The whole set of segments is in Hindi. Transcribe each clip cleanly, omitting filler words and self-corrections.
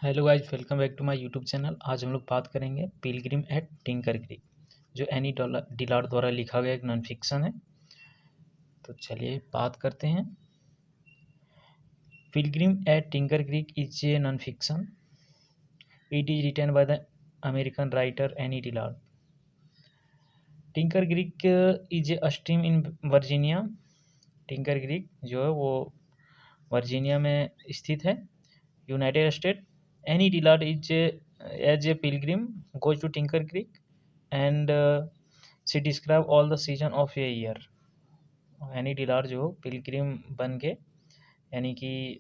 Hello guys, welcome back to my YouTube channel. आज हम लोग बात करेंगे पिलग्रिम एट टिंकर क्रीक, जो एनी डिलार्ड द्वारा लिखा गया एक नॉन फिक्शन है। तो चलिए बात करते हैं। Pilgrim at Tinker Creek is a nonfiction. It is written by the American writer Annie Dillard. Tinker Creek is a stream in Virginia. Tinker Creek जो है वो वर्जीनिया में स्थित है, United State. Annie Dillard is as a pilgrim goes to Tinker Creek and she describe all the season of a year. Annie Dillard जो पिलग्रिम बन के यानी कि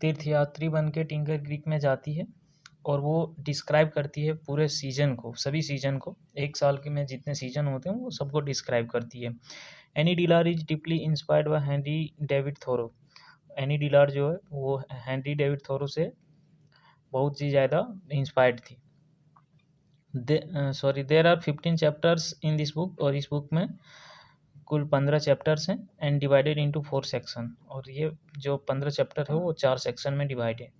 तीर्थयात्री बन के टिंकर क्रीक में जाती है और वो डिस्क्राइब करती है पूरे सीजन को, सभी सीजन को। एक साल के में जितने सीजन होते हैं वो सबको डिस्क्राइब करती है। Annie Dillard is deeply inspired by Henry David Thoreau. Annie Dillard जो है वो हेनरी डेविड थोरो से बहुत ही ज़्यादा इंस्पायर्ड थी। There are 15 chapters in this book, और इस बुक में कुल 15 चैप्टर्स हैं एंड डिवाइडेड इनटू 4 सेक्शन, और ये जो 15 चैप्टर है वो 4 सेक्शन में डिवाइड है।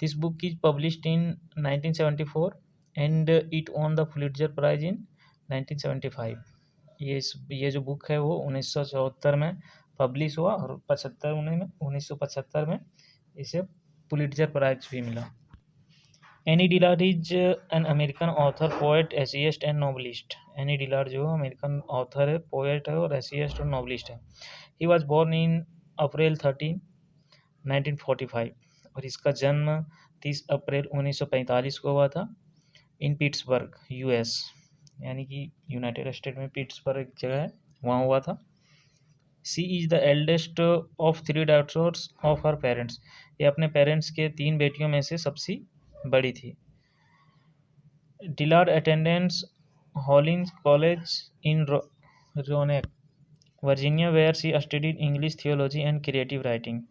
This book is published in 1974 and it won the Pulitzer prize in 1975। ये जो बुक है वो 1974 में पब्लिश हुआ और 1975 में इसे पुलिट्जर प्राइज भी मिला। Any Dillard is an American author, poet, essayist and novelist. Any Dillard जो अमेरिकन ऑथर है, पोएट है और एसेइस्ट और नॉवलिस्ट है। ही वॉज बोर्न इन अप्रैल 13, 1945, और इसका जन्म 30 अप्रैल 1945 को हुआ था इन पिट्सबर्ग, यूएस, यानी कि यूनाइटेड स्टेट में पिट्सबर्ग एक जगह है, वहाँ हुआ था। She is the eldest of 3 daughters of her parents. ये अपने पेरेंट्स के 3 बेटियों में से सबसे बड़ी थी। Dillard attendance Hollins college in Roanoke, Virginia, where she studied English, theology and creative writing.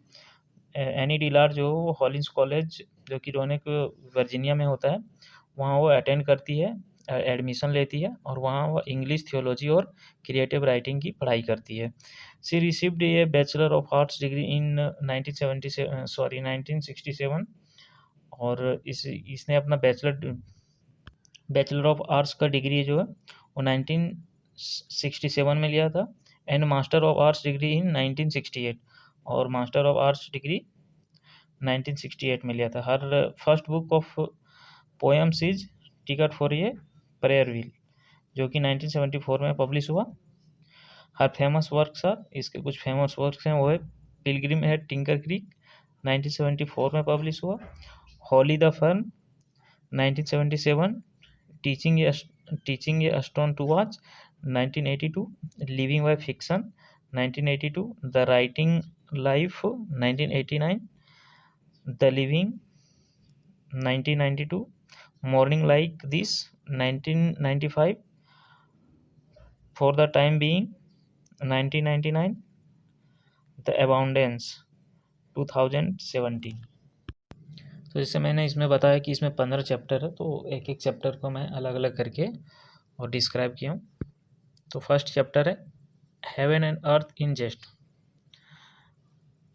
Annie Dillard जो हॉलिंस कॉलेज जो कि रोनेक वर्जीनिया में होता है, वहाँ वो अटेंड करती है, एडमिशन लेती है और वहाँ वो इंग्लिश, थियोलॉजी और क्रिएटिव राइटिंग की पढ़ाई करती है। She received a bachelor of arts degree in 1967, और इसने अपना बैचलर ऑफ आर्ट्स का डिग्री जो है वो 1967 में लिया था, and master of arts degree in 1968, और मास्टर ऑफ आर्ट्स डिग्री 1968 में लिया था। Her first book of poems is ticket for a prayer wheel, जो कि 1974 में पब्लिश हुआ। हर फेमस वर्क्स आर, इसके कुछ फेमस वर्क्स हैं वो है पिलग्रिम एट टिंकर क्रीक 1974 में पब्लिश हुआ, holy the fern 1977, teaching a stone to watch 1982, living by fiction 1982, the writing life 1989, the living 1992, morning like this 1995, for the time being 1999, the abundance 2017। तो जैसे मैंने इसमें बताया कि इसमें 15 चैप्टर है, तो एक एक चैप्टर को मैं अलग अलग करके और डिस्क्राइब किया हूँ। तो फर्स्ट चैप्टर है heaven and earth in jest.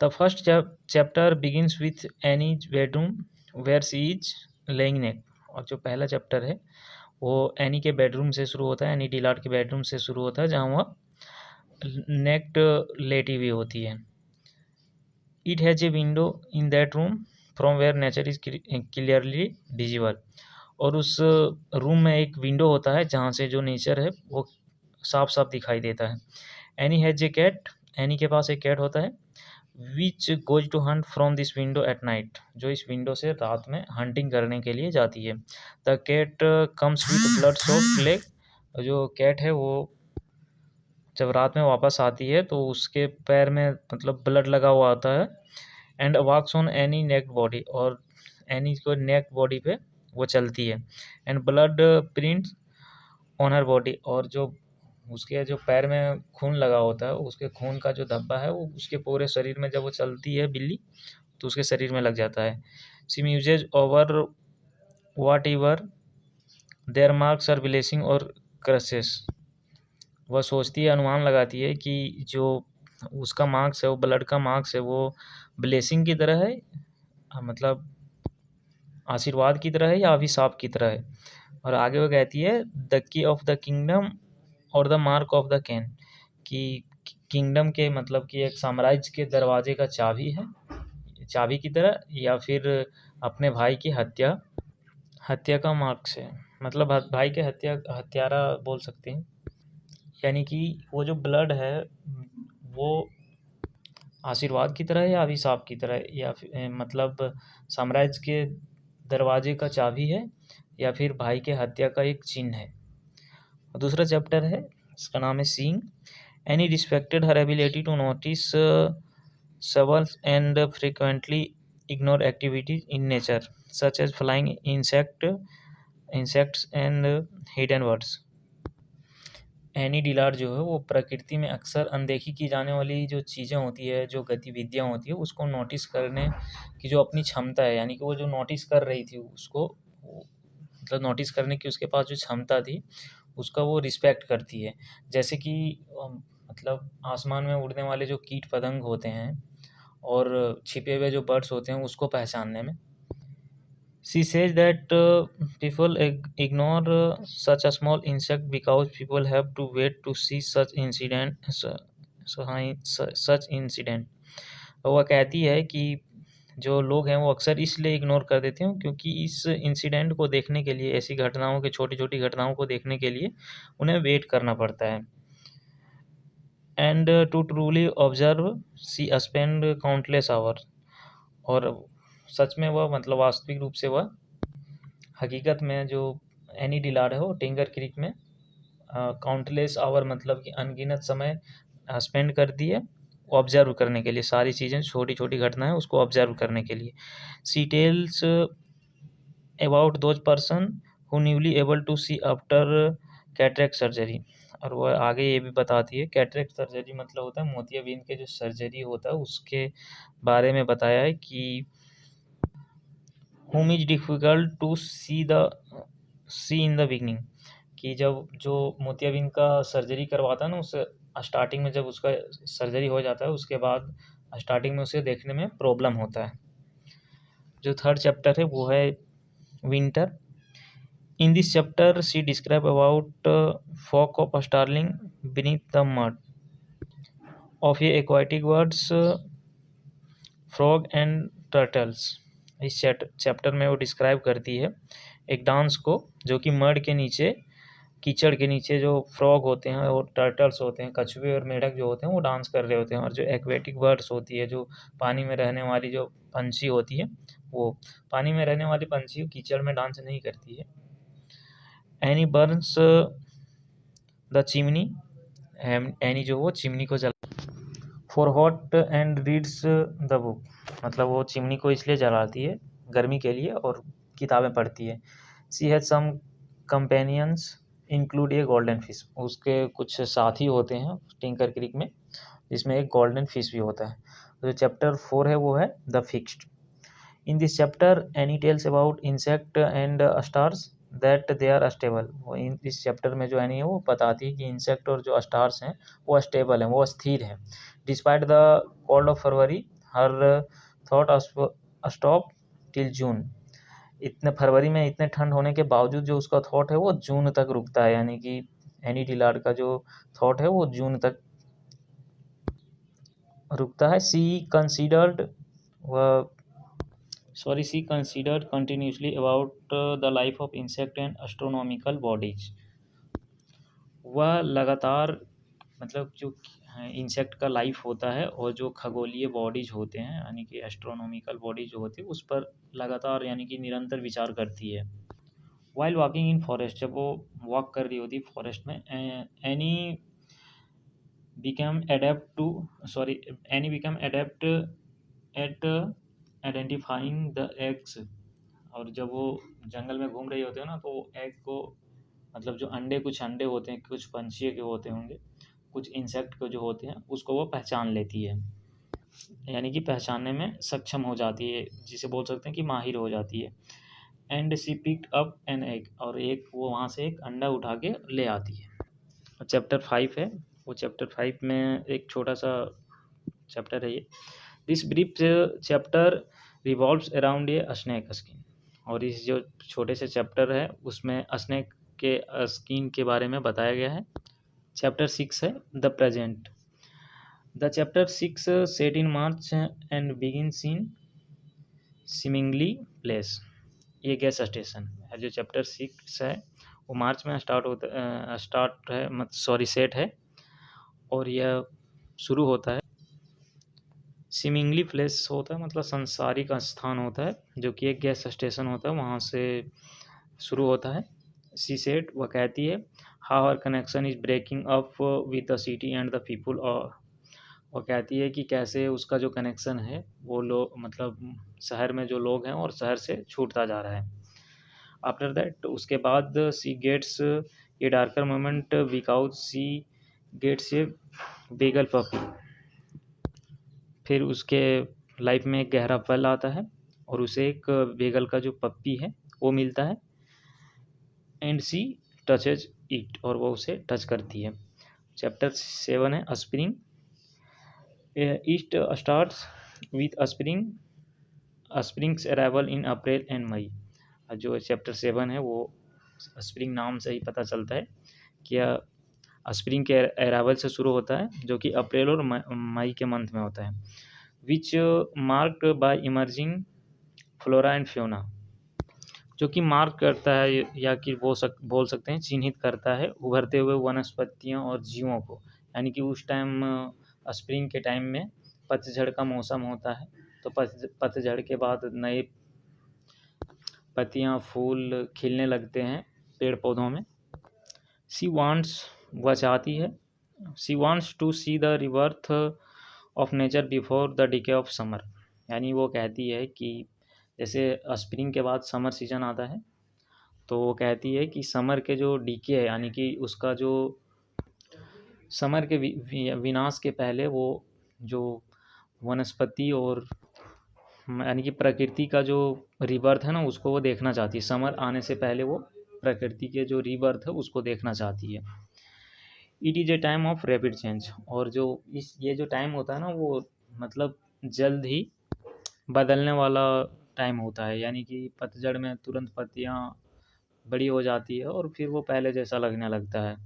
The first chapter begins with Annie's bedroom where she is laying neck, और जो पहला चैप्टर है वो एनी के बेडरूम से शुरू होता है, एनी डिलार्ड के बेडरूम से शुरू होता है जहाँ वह नेक्ड लेटी हुई होती है। It has a window in that room from where nature is clearly visible, और उस रूम में एक विंडो होता है जहाँ से जो नेचर है वो साफ साफ दिखाई देता है। Annie has a cat, Annie के पास एक कैट होता है, which goes to hunt from this window at night, जो इस विंडो से रात में हंटिंग करने के लिए जाती है। The cat comes with blood soaked leg, जो कैट है वो जब रात में वापस आती है तो उसके पैर में मतलब ब्लड लगा हुआ होता है, and walks on Annie naked body, और एनी को नेक बॉडी पे वो चलती है, and blood prints on her body, और जो उसके जो पैर में खून लगा होता है उसके खून का जो धब्बा है वो उसके पूरे शरीर में जब वो चलती है बिल्ली तो उसके शरीर में लग जाता है। She muses over whatever their marks are blessing और क्रसेस, वह सोचती है, अनुमान लगाती है कि जो उसका मार्क्स है वो ब्लड का मार्क्स है वो ब्लेसिंग की तरह है मतलब आशीर्वाद की तरह है या अभिशाप की तरह है। और आगे वो कहती है the key of the kingdom और the mark of the Cain, कि किंगडम के मतलब कि एक साम्राज्य के दरवाजे का चाबी है, चाबी की तरह, या फिर अपने भाई की हत्या हत्या का मार्ग से, मतलब भाई के हत्यारा बोल सकते हैं। यानी कि वो जो ब्लड है वो आशीर्वाद की तरह है या अभिशाप की तरह है, या फिर मतलब साम्राज्य के दरवाजे का चाबी है, या फिर भाई के हत्या का एक चिन्ह है। और दूसरा चैप्टर है, इसका नाम है seeing. Annie respected her ability to notice subtles and frequently ignore activities in nature such as flying insects and hidden words. Annie Dillard जो है वो प्रकृति में अक्सर अनदेखी की जाने वाली जो चीज़ें होती है, जो गतिविधियाँ होती है, उसको नोटिस करने की जो अपनी क्षमता है, यानी कि वो जो नोटिस कर रही थी उसको मतलब नोटिस करने की उसके पास जो क्षमता थी उसका वो रिस्पेक्ट करती है। जैसे कि मतलब आसमान में उड़ने वाले जो कीट पतंग होते हैं और छिपे हुए जो बर्ड्स होते हैं उसको पहचानने में। She says that people ignore such a small insect because people have to wait to see such incident. Such incident. वह कहती है कि जो लोग हैं वो अक्सर इसलिए इग्नोर कर देते हैं क्योंकि इस इंसिडेंट को देखने के लिए, ऐसी घटनाओं के छोटी छोटी घटनाओं को देखने के लिए उन्हें वेट करना पड़ता है। And to truly observe she spend countless hour. और सच में वह मतलब वास्तविक रूप से वह हकीकत में जो एनी डिलार्ड है वो टिंगर क्रीक में काउंटलेस आवर मतलब कि अनगिनत समय स्पेंड करती है ऑब्जर्व करने के लिए, सारी चीज़ें छोटी छोटी घटनाएं उसको ऑब्जर्व करने के लिए। She tells about those person who newly able to see after cataract surgery. और वह आगे ये भी बताती है, कैटरेक्ट सर्जरी मतलब होता है मोतियाबिंद के जो सर्जरी होता है उसके बारे में बताया है कि whom is difficult to see in the beginning, कि जब जो मोतियाबिंद का सर्जरी करवाता है ना उसे स्टार्टिंग में, जब उसका सर्जरी हो जाता है उसके बाद स्टार्टिंग में उसे देखने में प्रॉब्लम होता है। जो थर्ड चैप्टर है वो है winter. In this chapter she describe about flock of starling beneath the mud of ये aquatic birds frog and turtles. इस चैप्टर में वो डिस्क्राइब करती है एक डांस को जो कि मड के नीचे, कीचड़ के नीचे जो फ्रॉग होते हैं और टर्टल्स होते हैं, कछुए और मेढक जो होते हैं वो डांस कर रहे होते हैं। और जो एक्वेटिक बर्ड्स होती है, जो पानी में रहने वाली जो पंछी होती है, वो पानी में रहने वाली पंछी कीचड़ में डांस नहीं करती है। Any Burns the chimney, any जो वो चिमनी को जला for hot and reads the book, मतलब वो चिमनी को इसलिए जलाती है गर्मी के लिए और किताबें पढ़ती है। She has some companions include a golden fish, उसके कुछ साथी होते हैं टिंकर क्रीक में जिसमें एक गोल्डन फिश भी होता है। जो चैप्टर 4 है वो है the fixed. In this chapter Annie tells about insect and stars that they are stable. वो इस चैप्टर में जो एनी है वो बताती है कि इंसेक्ट और जो स्टार्स हैं वो स्टेबल हैं, वो स्थिर हैं। Despite the cold of February her thought stop till June. इतने फरवरी में इतने ठंड होने के बावजूद जो उसका थॉट है वो जून तक रुकता है, यानी कि एनी डिलार्ड का जो थॉट है वो जून तक रुकता है। She considered continuously about the life of insect and astronomical bodies. वह लगातार मतलब जो इंसेक्ट का लाइफ होता है और जो खगोलीय बॉडीज होते हैं यानी कि एस्ट्रोनॉमिकल बॉडीज जो होती है उस पर लगातार यानी कि निरंतर विचार करती है। वाइल वॉकिंग इन फॉरेस्ट, जब वो वॉक कर रही होती है फॉरेस्ट में, Annie become adept at identifying the eggs. और जब वो जंगल में घूम रही होते हैं ना तो एग को मतलब जो कुछ अंडे होते हैं, कुछ पंछी के होते होंगे, कुछ इंसेक्ट को जो होते हैं उसको वो पहचान लेती है, यानी कि पहचानने में सक्षम हो जाती है, जिसे बोल सकते हैं कि माहिर हो जाती है। And she picked up an egg, और एक वो वहाँ से एक अंडा उठा के ले आती है। चैप्टर 5 है, वो चैप्टर 5 में एक छोटा सा चैप्टर है ये। This brief chapter revolves around a snake skin. और इस जो छोटे से चैप्टर है उसमें स्नेक के स्किन के बारे में बताया गया है। चैप्टर 6 है the present. The chapter 6 set in March and begins in seemingly place. ये गैस स्टेशन है। जो चैप्टर 6 है वो मार्च में स्टार्ट है, मत सॉरी सेट है, और यह शुरू होता है सीमिंगली प्लेस होता है, मतलब संसारिक स्थान होता है, जो कि एक गैस स्टेशन होता है, वहाँ से शुरू होता है। सी सेट, वह कहती है how her connection is breaking up with the city and the people. और वो कहती है कि कैसे उसका जो कनेक्शन है वो लोग, मतलब शहर में जो लोग हैं और शहर से छूटता जा रहा है। आफ्टर दैट, उसके बाद she gets a darker moment because she gets a beagle puppy. फिर उसके लाइफ में एक गहरा पल आता है और उसे एक बेगल का जो पप्पी है वो मिलता है। एंड सी टचेज इट, और वो उसे टच करती है। चैप्टर 7 है spring. East starts with spring's arrival in April and May. जो चैप्टर 7 है वो स्प्रिंग नाम से ही पता चलता है कि स्प्रिंग के अराइवल से शुरू होता है, जो कि अप्रैल और मई के मंथ में होता है। Which marked by emerging flora and fauna, जो कि मार्क करता है या कि बोल सकते हैं चिन्हित करता है उभरते हुए वनस्पतियों और जीवों को। यानी कि उस टाइम स्प्रिंग के टाइम में पतझड़ का मौसम होता है, तो पतझड़ के बाद नए पत्तियां फूल खिलने लगते हैं पेड़ पौधों में। सी वांट्स, वह चाहती है, she wants to see the rebirth of nature before the decay of summer. यानी वो कहती है कि जैसे स्प्रिंग के बाद समर सीजन आता है, तो वो कहती है कि समर के जो डीके है, यानी कि उसका जो समर के विनाश के पहले वो जो वनस्पति और यानी कि प्रकृति का जो रीबर्थ है ना, उसको वो देखना चाहती है। समर आने से पहले वो प्रकृति के जो रीबर्थ है उसको देखना चाहती है। It is a time of rapid change. और जो ये जो टाइम होता है ना, वो मतलब जल्द ही बदलने वाला टाइम होता है। यानी कि पतझड़ में तुरंत पत्तियाँ बड़ी हो जाती है और फिर वो पहले जैसा लगने लगता है।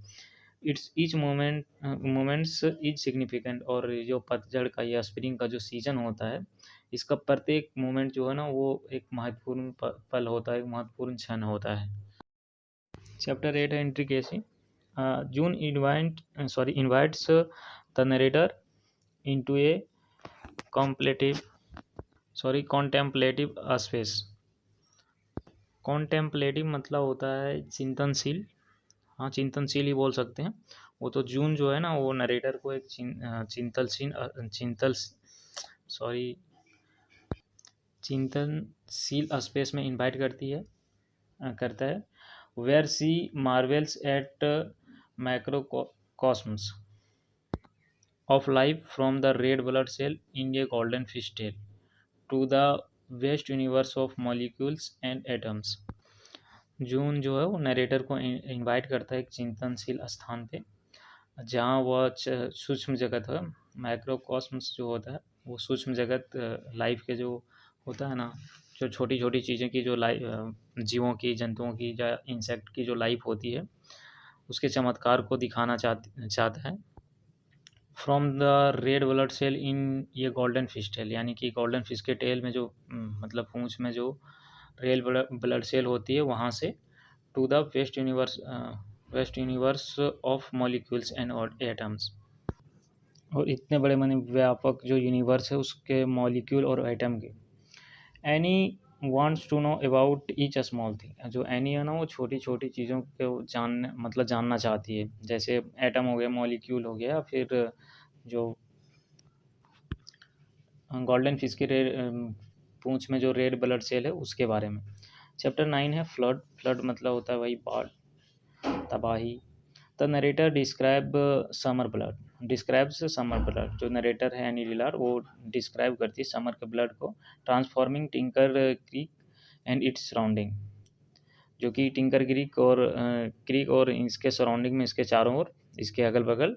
It's each moments is significant. और जो पतझड़ का या स्प्रिंग का जो सीजन होता है, इसका प्रत्येक मोमेंट जो है ना वो एक महत्वपूर्ण पल होता है, एक महत्वपूर्ण क्षण होता है। चैप्टर 8 है intricacy. June invites the narrator into a contemplative space. Contemplative मतलब होता है चिंतनशील, हाँ चिंतनशील ही बोल सकते हैं। वो तो जून जो है ना, वो नरेटर को एक चिंतनशील स्पेस में इनवाइट करता है, where she marvels at macrocosms of life from the red blood cell in a golden fish tail to the vast universe of molecules and atoms. जून जो है वो नरेटर को इनवाइट करता है एक चिंतनशील स्थान पे, जहाँ वह सूक्ष्म जगत है, माइक्रोकॉस्मस जो होता है वो सूक्ष्म जगत, लाइफ के जो होता है ना, जो छोटी छोटी चीज़ें की जो जीवों की, जंतुओं की या इंसेक्ट की जो लाइफ होती है, उसके चमत्कार को दिखाना चाहता है। From the red blood cell in ये गोल्डन फिश टेल, यानी कि गोल्डन फिश के टेल में जो मतलब पूंछ में जो रेड ब्लड सेल होती है, वहाँ से to the vast universe of molecules and atoms. और इतने बड़े माने व्यापक जो यूनिवर्स है उसके मॉलिक्यूल और एटम के। Annie wants to know about each small thing. जो एनी है ना, वो छोटी छोटी चीज़ों को जानना चाहती है। जैसे एटम हो गया, मॉलिक्यूल हो गया, फिर जो गोल्डन फिश के पूंछ में जो रेड ब्लड सेल है उसके बारे में। चैप्टर 9 है फ्लड। फ्लड मतलब होता है वही बाढ़, तबाही। The narrator describes summer blood. जो नरेटर है एनी लिलार, वो डिस्क्राइब करती है समर के ब्लड को, transforming tinker creek and its surrounding. जो कि टिंकर क्रीक और इसके सराउंडिंग में, इसके चारों ओर, इसके अगल बगल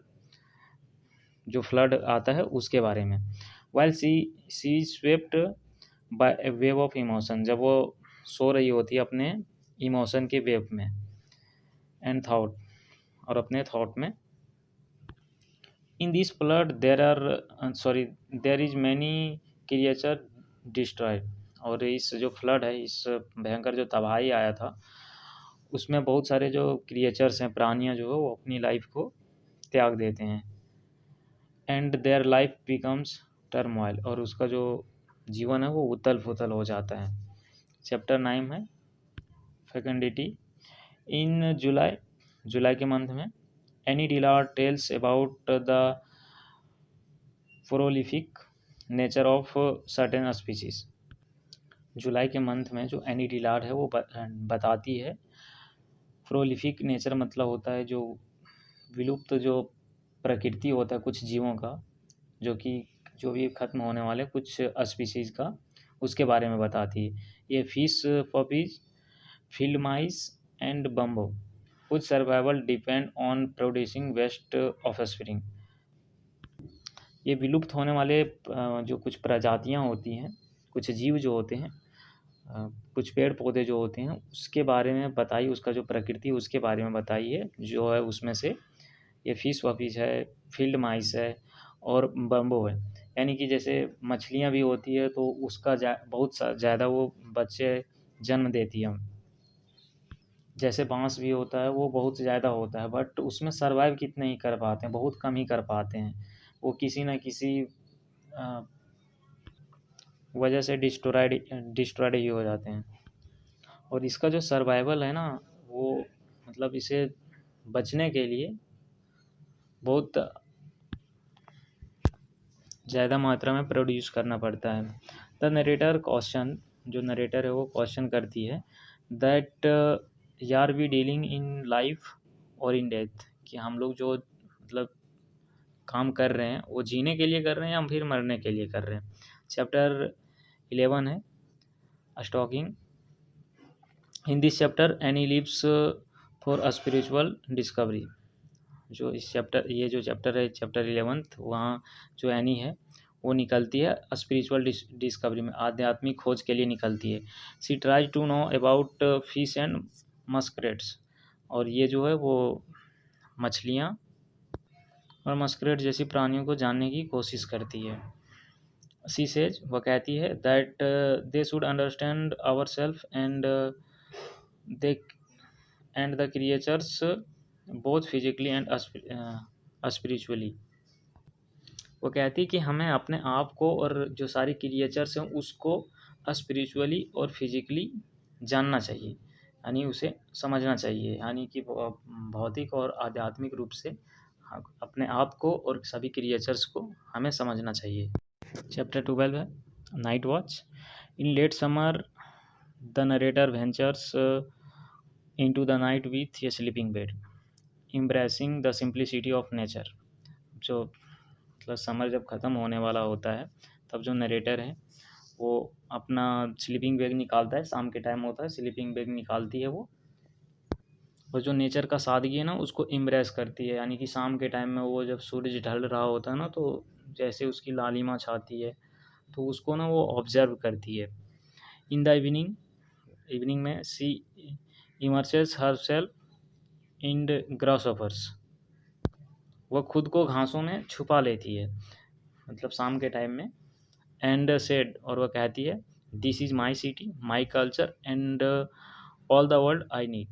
जो फ्लड आता है उसके बारे में। While she swept by wave of emotion, जब वो सो रही होती है अपने इमोशन के वेव में, एंड थॉट, और अपने थॉट में। In this flood there are sorry there is many creature destroyed. और इस जो फ्लड है, इस भयंकर जो तबाही आया था, उसमें बहुत सारे जो क्रिएचर्स हैं, प्राणियाँ जो है वो अपनी लाइफ को त्याग देते हैं। And their life becomes turmoil, और उसका जो जीवन है वो उथल पुथल हो जाता है। चैप्टर 9 है फेकेंडिटी। इन जुलाई, जुलाई के मंथ में, Annie Dillard tells about the prolific nature of certain species. जुलाई के मंथ में जो एनी डिलार्ड है वो बताती है, प्रोलिफिक नेचर मतलब होता है जो विलुप्त जो प्रकृति होता है कुछ जीवों का, जो कि जो भी खत्म होने वाले कुछ स्पीसीज का, उसके बारे में बताती है। ये fish puppies, field mice and bamboo, कुछ survival depend on producing vast offspring. ये विलुप्त होने वाले जो कुछ प्रजातियां होती हैं, कुछ जीव जो होते हैं, कुछ पेड़ पौधे जो होते हैं, उसके बारे में बताइए, उसका जो प्रकृति उसके बारे में बताइए। जो है उसमें से ये फिश वफिश है, फील्ड माइस है और बम्बो है। यानी कि जैसे मछलियाँ भी होती है तो उसका बहुत ज़्यादा वो बच्चे जन्म देती है। जैसे बांस भी होता है वो बहुत ज़्यादा होता है, बट उसमें सर्वाइव कितने ही कर पाते हैं, बहुत कम ही कर पाते हैं। वो किसी न किसी वजह से डिस्ट्रॉयड ही हो जाते हैं। और इसका जो सर्वाइवल है ना, वो मतलब इसे बचने के लिए बहुत ज़्यादा मात्रा में प्रोड्यूस करना पड़ता है। द नरेटर क्वेश्चन, जो नरेटर है वो क्वेश्चन करती है दैट यार वी डीलिंग इन लाइफ और इन डेथ, कि हम लोग जो मतलब काम कर रहे हैं वो जीने के लिए कर रहे हैं या फिर मरने के लिए कर रहे हैं। चैप्टर 11 है stalking. In this chapter Annie lives for a spiritual discovery. जो इस चैप्टर, ये जो चैप्टर है चैप्टर 11, वहाँ जो एनी है वो निकलती है स्पिरिचुअल डिस्कवरी में, आध्यात्मिक खोज के लिए निकलती है। She tries to know about fish and muskrats, और ये जो है वो मछलियाँ और मस्करेट जैसी प्राणियों को जानने की कोशिश करती है। सी सेज, वह कहती है that they should understand our self and they and the creatures both physically and spiritually. वो कहती है कि हमें अपने आप को और जो सारी क्रिएचर्स हैं उसको स्पिरिचुअली और फिजिकली जानना चाहिए, यानी उसे समझना चाहिए, यानी कि भौतिक और आध्यात्मिक रूप से अपने आप को और सभी क्रिएचर्स को हमें समझना चाहिए। चैप्टर 12 है night watch. In late summer the narrator ventures into the night with a sleeping bed, embracing the simplicity of nature. जो मतलब समर जब ख़त्म होने वाला होता है तब जो नरेटर है वो अपना स्लीपिंग बैग निकालता है, शाम के टाइम होता है, स्लीपिंग बैग निकालती है वो, और जो नेचर का सादगी है ना उसको इम्प्रेस करती है। यानी कि शाम के टाइम में वो जब सूरज ढल रहा होता है ना, तो जैसे उसकी लालिमा छाती है तो उसको ना वो ऑब्जर्व करती है। इन द इवनिंग, इवनिंग में सी इमर्सेस हर सेल्फ इन ग्रासऑफर्स, वह खुद को घासों में छुपा लेती है, मतलब शाम के टाइम में। एंड सेड, और वह कहती है this is my city, my culture and all the world I need.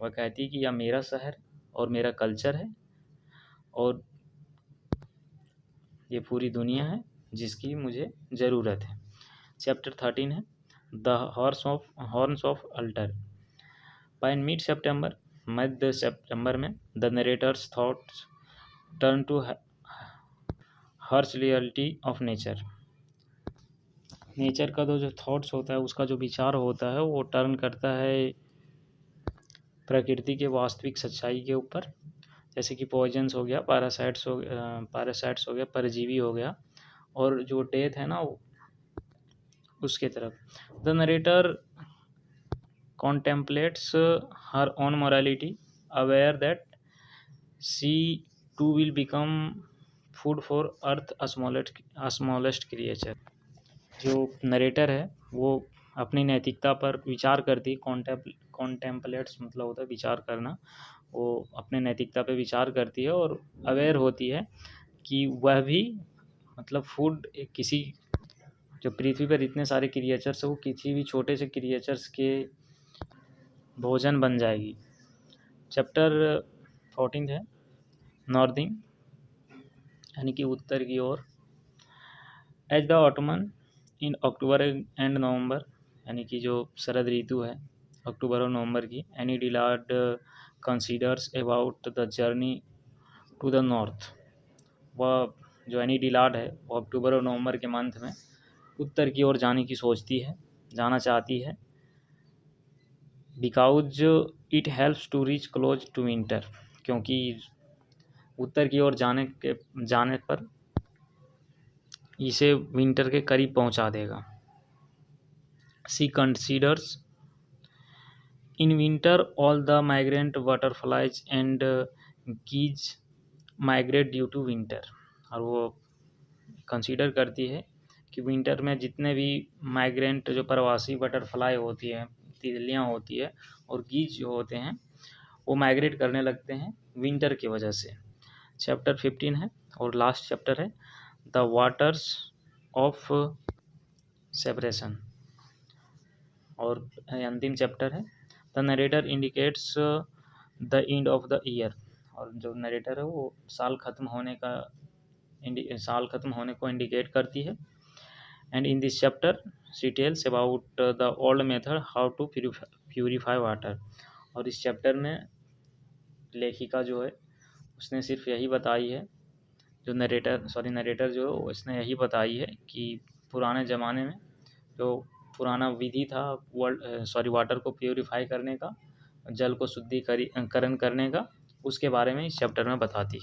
वह कहती है कि यह मेरा शहर और मेरा कल्चर है और ये पूरी दुनिया है जिसकी मुझे ज़रूरत है। चैप्टर 13 है the horns of altar. By mid September, मध्य सितंबर में, the narrator's thoughts turn to harsh reality of nature. Nature का तो जो थॉट्स होता है, उसका जो विचार होता है वो टर्न करता है प्रकृति के वास्तविक सच्चाई के ऊपर, जैसे कि पॉइजन्स हो गया, पैरासाइट्स हो गया, परजीवी हो गया, और जो डेथ है ना उसके तरफ। The narrator contemplates her own morality, aware that she too will become food for earth, a smallest creature। जो नरेटर है वो अपनी नैतिकता पर विचार करती है। कॉन्टेम्पलेट्स मतलब होता है विचार करना। वो अपने नैतिकता पे विचार करती है और अवेयर होती है कि वह भी मतलब फूड किसी जो पृथ्वी पर इतने सारे क्रिएचर्स है वो किसी भी छोटे से क्रिएचर्स के भोजन बन जाएगी। चैप्टर 14 है नॉर्थिंग यानी कि उत्तर की ओर। As the autumn in October and November यानी कि जो शरद ऋतु है अक्टूबर और नवंबर की। Annie Dillard considers about the journey to the north. वह जो एनी डिलार्ड है वो अक्टूबर और नवंबर के मंथ में उत्तर की ओर जाने की सोचती है, जाना चाहती है। Because it helps to reach close to winter, क्योंकि उत्तर की ओर जाने पर इसे विंटर के करीब पहुंचा देगा। She considers in winter all the migrant butterflies and geese migrate due to winter. और वो कंसीडर करती है कि विंटर में जितने भी माइग्रेंट जो प्रवासी बटरफ्लाई होती है, तितलियाँ होती है और गीज जो होते हैं वो माइग्रेट करने लगते हैं विंटर की वजह से। चैप्टर 15 है और लास्ट चैप्टर है द वाटर्स ऑफ सेपरेशन। और अंतिम चैप्टर है the narrator indicates the end of the year. और जो नरेटर है वो साल खत्म होने को इंडिकेट करती है। And in this chapter she tells about the old method how to purify water. और इस चैप्टर में लेखिका जो है उसने सिर्फ यही बताई है, जो नरेटर जो है उसने यही बताई है कि पुराने ज़माने में जो पुराना विधि था वाटर को प्यूरिफाई करने का, जल को शुद्धिकरण करने का, उसके बारे में इस चैप्टर में बताती है।